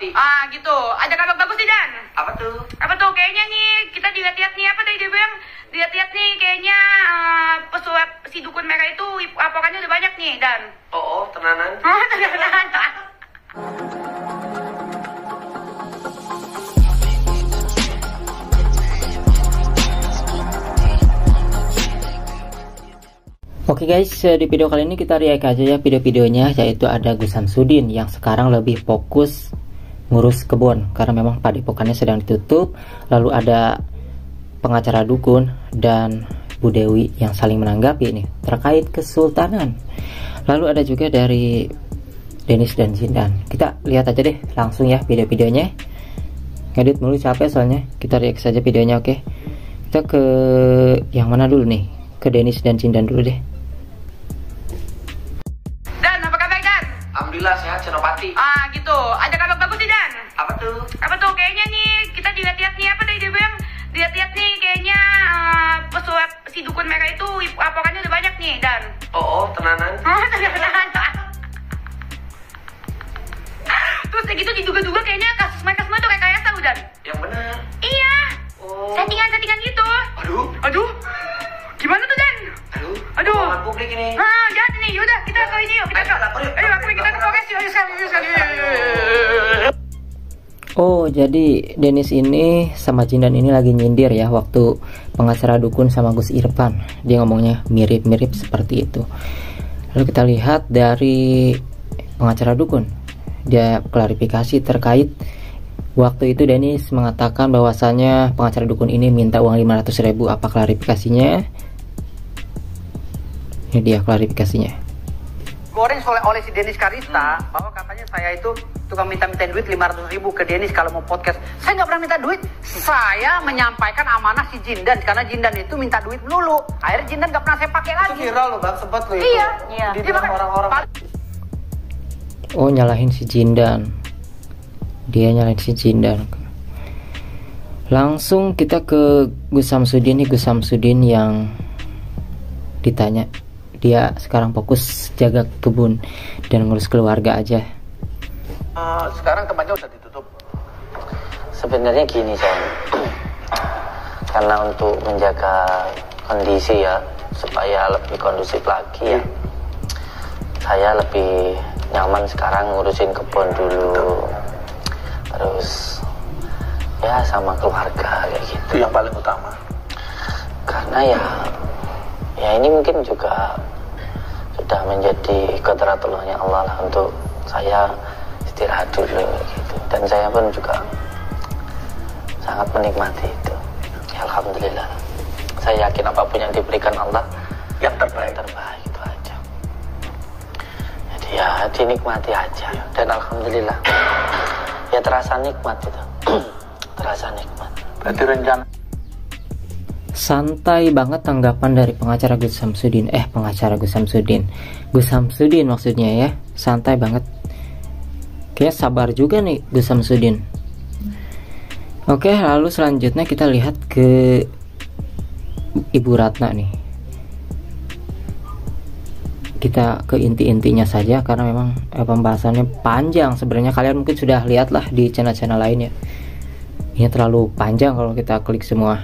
Ah gitu, ada kabar bagus nih Dan. Apa tuh? Apa tuh? Kayaknya nih kita dilihat-lihat nih apa tadi dia bilang, dilihat-lihat nih kayaknya pesulap si dukun merah itu laporannya udah banyak nih Dan. Oh, tenanan. Oh tenanan. Oke guys, di video kali ini kita react aja ya video-videonya, yaitu ada Gus Samsudin yang sekarang lebih fokus ngurus kebun karena memang padepokannya sedang ditutup. Lalu ada pengacara dukun dan Bu Dewi yang saling menanggapi ini terkait kesultanan. Lalu ada juga dari Dennis dan Jindan. Kita lihat aja deh langsung ya video-videonya. Ngedit mulu capek soalnya. Kita react saja videonya, oke. Kita ke yang mana dulu nih? Ke Dennis dan Jindan dulu deh. Alhamdulillah sehat Senopati. Ah gitu, ada kabar bagus nih Dan. Apa tuh? Apa tuh? Kayaknya nih kita dilihat-lihat nih apa tadi dia bilang, dilihat-lihat nih kayaknya pesulap si dukun merah itu laporannya udah banyak nih Dan. Oh, tenanan. Oh tenanan. Terus kayak gitu diduga-duga kayaknya kasus mereka semua tuh rekayasa loh Dan. Yang benar. Iya. Oh. Settingan-settingan gitu. Aduh. Gimana tuh Dan? Aduh. Omongan publik ini. Jahat nih. Yaudah kita ke ini yuk. Kita ke lapor yuk. Ayo lapor kita ke Polres yuk. Oh, jadi Dennis ini sama Jindan ini lagi nyindir ya waktu pengacara dukun sama Gus Irfan. Dia ngomongnya mirip-mirip seperti itu. Lalu kita lihat dari pengacara dukun. Dia klarifikasi terkait waktu itu Dennis mengatakan bahwasanya pengacara dukun ini minta uang 500.000. Apa klarifikasinya? Ini dia klarifikasinya. Goreng oleh si Dennis Karista bahwa katanya saya itu tukang minta-minta duit 500.000 ke Dennis kalau mau podcast. Saya nggak pernah minta duit. Saya menyampaikan amanah si Jindan karena Jindan itu minta duit dulu. Akhirnya Jindan nggak pernah saya pakai lagi. Itu viral loh Bang, sempat loh itu. Iya. Dibilang orang-orang. Oh, nyalahin si Jindan. Dia nyalahin si Jindan. Langsung kita ke Gus Samsudin nih. Gus Samsudin yang ditanya, dia sekarang fokus jaga kebun dan ngurus keluarga aja. Sekarang tempatnya udah ditutup. Sebenarnya gini Son, karena untuk menjaga kondisi ya supaya lebih kondusif lagi ya, saya lebih nyaman sekarang ngurusin kebun dulu, terus ya sama keluarga kayak gitu. Itu yang paling utama. Karena ya ini mungkin juga sudah menjadi kodratullahnya Allah lah untuk saya istirahat dulu gitu. Dan saya pun juga sangat menikmati itu ya, alhamdulillah. Saya yakin apapun yang diberikan Allah yang terbaik. Itu aja. Jadi ya dinikmati aja dan alhamdulillah ya terasa nikmat itu. Terasa nikmat. Berarti rencana santai banget tanggapan dari pengacara Gus Samsudin. Gus Samsudin maksudnya ya, santai banget. Kayak sabar juga nih Gus Samsudin. Oke, lalu selanjutnya kita lihat ke Ibu Ratna nih. Kita ke inti-intinya saja karena memang pembahasannya panjang. Sebenarnya kalian mungkin sudah lihat lah di channel-channel lain ya. Ini terlalu panjang kalau kita klik semua.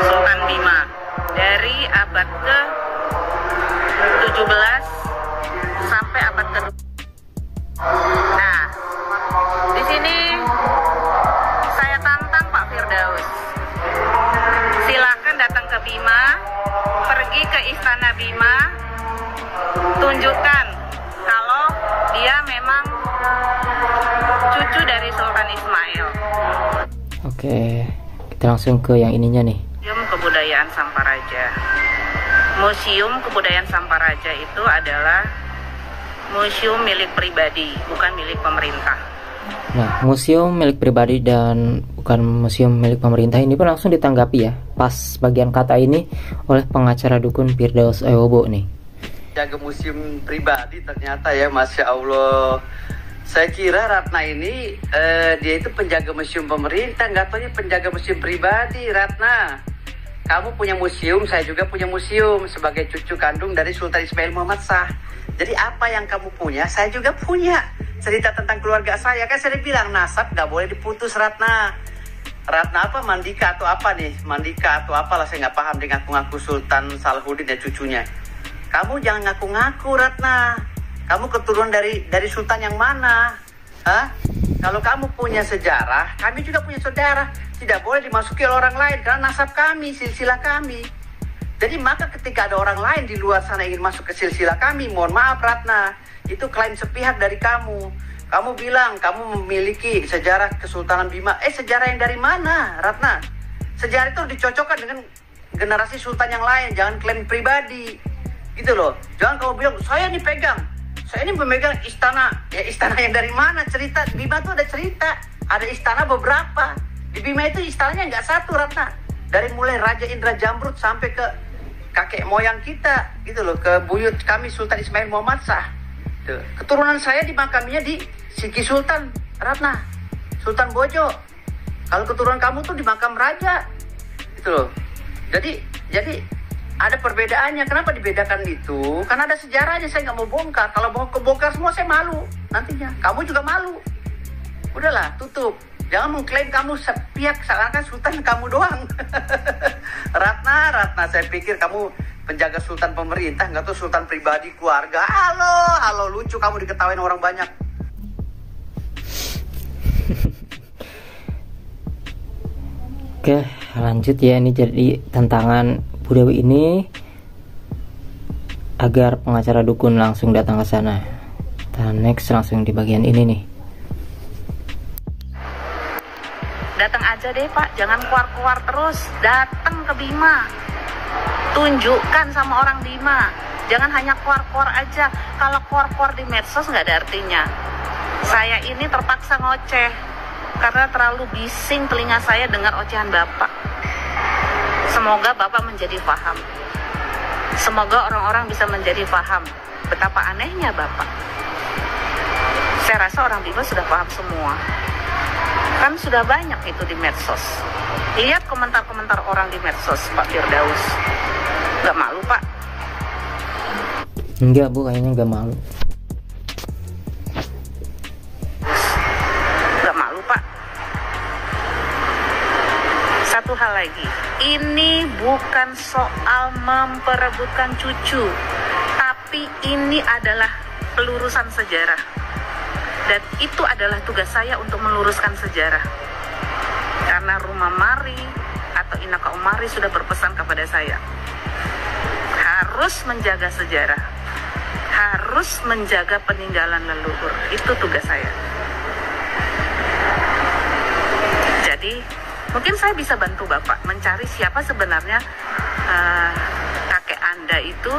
Sultan Bima dari abad ke-17 sampai abad ke-20. Nah, di sini saya tantang Pak Firdaus. Silakan datang ke Bima, pergi ke Istana Bima, tunjukkan kalau dia memang cucu dari Sultan Ismail. Oke, kita langsung ke yang ininya nih. Museum Kebudayaan Samparaja. Museum Kebudayaan Samparaja itu adalah museum milik pribadi, bukan milik pemerintah. Nah, museum milik pribadi dan bukan museum milik pemerintah ini pun langsung ditanggapi ya pas bagian kata ini oleh pengacara dukun Firdaus Ewobo nih. Jaga museum pribadi ternyata ya, Masya Allah. Saya kira Ratna ini dia itu penjaga museum pemerintah, nggak taunya penjaga museum pribadi. Ratna, kamu punya museum, saya juga punya museum sebagai cucu kandung dari Sultan Ismail Muhammad Shah. Jadi apa yang kamu punya, saya juga punya. cerita tentang keluarga saya. Kan saya bilang nasab nggak boleh diputus, Ratna. Ratna apa, Mandika atau apa nih? Mandika atau apalah, saya nggak paham dengan ngaku-ngaku Sultan Salahuddin dan cucunya. Kamu jangan ngaku-ngaku, Ratna. Kamu keturunan dari sultan yang mana? Hah? Kalau kamu punya sejarah, kami juga punya saudara. Tidak boleh dimasuki oleh orang lain karena nasab kami, silsilah kami. Jadi maka ketika ada orang lain di luar sana ingin masuk ke silsilah kami, mohon maaf Ratna, itu klaim sepihak dari kamu. Kamu bilang kamu memiliki sejarah Kesultanan Bima. Sejarah yang dari mana, Ratna? Sejarah itu dicocokkan dengan generasi sultan yang lain, jangan klaim pribadi. Gitu loh. Jangan kamu bilang, saya ini pegang. Saya ini memegang istana. Ya istana yang dari mana? Cerita di Bima itu ada cerita. Ada istana beberapa. Di Bima itu istananya nggak satu, Ratna. Dari mulai Raja Indra Jamrud sampai ke kakek moyang kita, gitu loh, ke buyut kami Sultan Ismail Muhammad Shah. Tuh. Keturunan saya dimakaminya di Siki Sultan, Ratna, Sultan Bojo. Kalau keturunan kamu tuh di makam raja, gitu loh. Jadi ada perbedaannya. Kenapa dibedakan itu? Karena ada sejarahnya. Saya nggak mau bongkar. Kalau mau kebongkar semua saya malu nantinya. Kamu juga malu. Udahlah, tutup. Jangan mengklaim kamu sepihak seakan-akan sultan kamu doang. Ratna, saya pikir kamu penjaga sultan pemerintah, nggak tuh sultan pribadi keluarga. Halo, lucu kamu diketawain orang banyak. Oke, lanjut ya. Ini jadi tantangan Bu Dewi ini agar pengacara dukun langsung datang ke sana. Dan next langsung di bagian ini nih. Datang aja deh Pak, jangan keluar-keluar terus. Datang ke Bima, tunjukkan sama orang Bima. Jangan hanya keluar-keluar aja. Kalau keluar-keluar di medsos nggak ada artinya. Saya ini terpaksa ngoceh karena terlalu bising telinga saya dengar ocehan Bapak. Semoga Bapak menjadi paham. Semoga orang-orang bisa menjadi paham betapa anehnya Bapak. Saya rasa orang Bima sudah paham semua. Kan sudah banyak itu di medsos. Lihat komentar-komentar orang di medsos, Pak Firdaus. Gak malu, Pak? Enggak, Bu, kayaknya gak malu. Gak malu, Pak? Satu hal lagi. Ini bukan soal memperebutkan cucu. Tapi ini adalah pelurusan sejarah. Dan itu adalah tugas saya untuk meluruskan sejarah. Karena Rumah Mari atau Inaka Umari sudah berpesan kepada saya. Harus menjaga sejarah. Harus menjaga peninggalan leluhur. Itu tugas saya. Jadi, mungkin saya bisa bantu Bapak mencari siapa sebenarnya kakek Anda itu.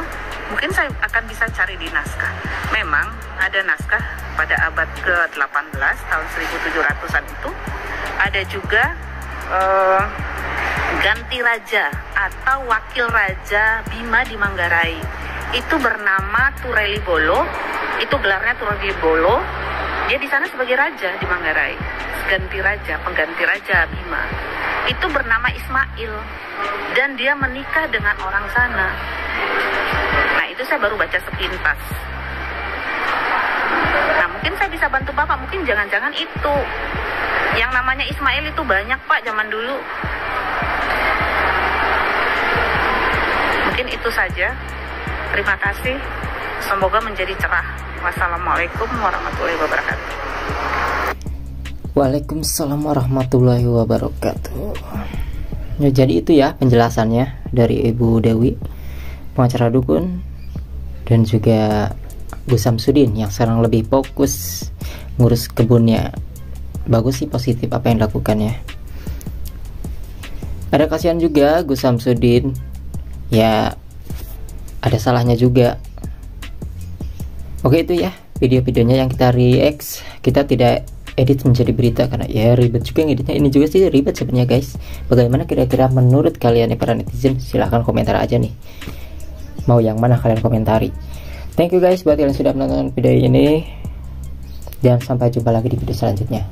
Mungkin saya akan bisa cari di naskah. Memang ada naskah pada abad ke-18 tahun 1700-an itu. Ada juga ganti raja atau wakil raja Bima di Manggarai. Itu bernama Turelibolo. Itu gelarnya Turelibolo. Dia di sana sebagai raja di Manggarai. Ganti raja, pengganti raja Bima. Itu bernama Ismail. Dan dia menikah dengan orang sana. Nah, itu saya baru baca sepintas. Nah, mungkin saya bisa bantu Bapak. Mungkin jangan-jangan itu. Yang namanya Ismail itu banyak, Pak, zaman dulu. Mungkin itu saja. Terima kasih. Semoga menjadi cerah. Wassalamualaikum warahmatullahi wabarakatuh. Waalaikumsalam warahmatullahi wabarakatuh. Ya, jadi itu ya penjelasannya dari Ibu Dewi, pengacara dukun, dan juga Gus Samsudin yang sekarang lebih fokus ngurus kebunnya. Bagus sih, positif apa yang dilakukannya. Ada kasihan juga Gus Samsudin, ya ada salahnya juga. Oke, itu ya video-videonya yang kita react. Kita tidak edit menjadi berita karena ya ribet juga ngeditnya. Ini juga sih ribet sebenarnya guys. Bagaimana kira-kira menurut kalian nih para netizen? Silahkan komentar aja nih, mau yang mana kalian komentari. Thank you guys buat kalian sudah menonton video ini, dan sampai jumpa lagi di video selanjutnya.